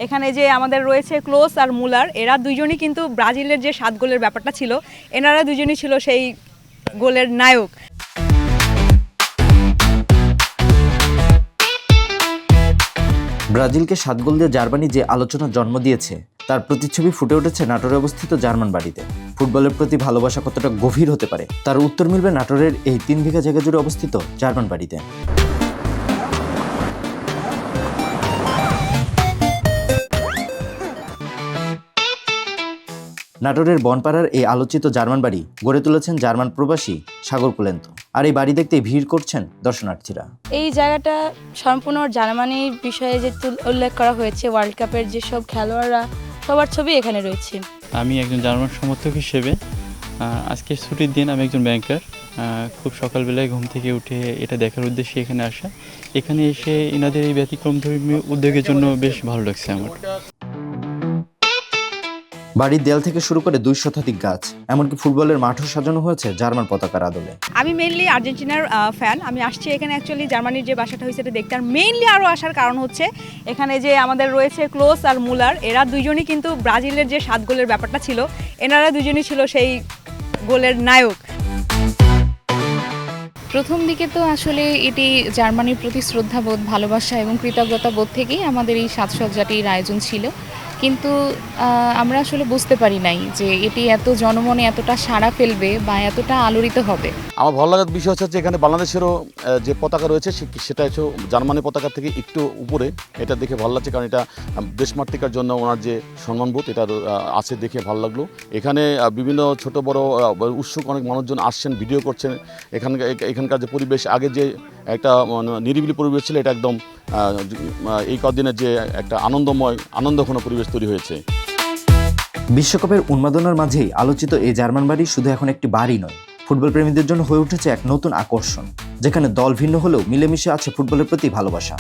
এখানে যে আমাদের রয়েছে ক্লোস আর মুলার, এরা দুইজনই কিন্তু ব্রাজিলের যে 7 গোলের ব্যাপারটা ছিল, এনারা দুজনই ছিল সেই গোলের নায়ক। ব্রাজিলকে 7 গোল দিয়ে জার্মানি যে আলোচনার জন্ম দিয়েছে তার প্রতিচ্ছবি ফুটে উঠেছে নাটোরে অবস্থিত জার্মান বাড়িতে। ফুটবলের প্রতি ভালোবাসা কতটা গভীর হতে পারে তার উত্তর মিলবে নাটোরের এই 3 বিঘা জায়গা জুড়ে অবস্থিত জার্মান বাড়িতে। নাটোরের বনপাড়ার এই আলোচিত জার্মান বাড়ি গড়ে তুলেছেন জার্মান প্রবাসী সাগর কুলেন্ত। আর এই বাড়ি দেখতে ভিড় করছেন দর্শনার্থীরা। এই জায়গাটা সম্পূর্ণ জার্মানির বিষয়ে যে উল্লেখ করা হয়েছে, ওয়ার্ল্ড কাপের যেসব খেলোয়াড়রা সবার ছবি এখানে রয়েছে। আমি একজন জার্মান সমর্থক হিসেবে আজকে ছুটির দিন, আমি একজন ব্যাংকার, খুব সকালবেলায় ঘুম থেকে উঠে এটা দেখার উদ্দেশ্যে এখানে আসা। এখানে এসে এনাদের এই ব্যতিক্রমধর্মী উদ্যোগের জন্য বেশ ভালো লাগছে আমার। বাড়ির দেয়াল থেকে শুরু করে 2 শতাধিক গাছ, এমনকি ফুটবলের মাঠও সাজানো হয়েছে জার্মান পতাকার আদলে। আমি মেইনলি আর্জেন্টিনার ফ্যান। আমি আসছি এখানে অ্যাকচুয়ালি জার্মানির যে বাসাটা হয়েছে এটা দেখতে। আর মেইনলি আরও আসার কারণ হচ্ছে এখানে যে আমাদের রয়েছে ক্লোস আর মুলার, এরা দুইজনই কিন্তু ব্রাজিলের যে 7 গোলের ব্যাপারটা ছিল, এনারা দুজনই ছিল সেই গোলের নায়ক। প্রথম দিকে তো আসলে এটি জার্মানির প্রতি শ্রদ্ধাবোধ, ভালোবাসা এবং কৃতজ্ঞতা বোধ থেকেই আমাদের এই সাজসজ্জাটির আয়োজন ছিল, কিন্তু আমরা আসলে বুঝতে পারি নাই যে এটি এত জনমনে এতটা সাড়া ফেলবে বা এতটা আলোড়িত হবে। আমার ভালো লাগার বিষয় হচ্ছে এখানে বাংলাদেশেরও যে পতাকা রয়েছে সেটা হচ্ছে জার্মানি পতাকা থেকে একটু উপরে। এটা দেখে ভালো লাগছে, কারণ এটা দেশমাতৃকার জন্য ওনার যে সম্মানবোধ এটা আছে, দেখে ভালো লাগলো। এখানে বিভিন্ন ছোট বড় উৎসুক অনেক মানুষজন আসছেন, ভিডিও করছেন। এখানকার যে পরিবেশ, আগে যে একটা নিরিবিলি পরিবেশ ছিল, এটা একদম এই কদিনের যে একটা আনন্দঘন পরিবেশ তৈরি হয়েছে। বিশ্বকাপের উন্মাদনার মাঝেই আলোচিত এই জার্মান বাড়ি শুধু এখন একটি বাড়ি নয়, ফুটবল প্রেমীদের জন্য হয়ে উঠেছে এক নতুন আকর্ষণ, যেখানে দল ভিন্ন হলেও মিলেমিশে আছে ফুটবলের প্রতি ভালোবাসা।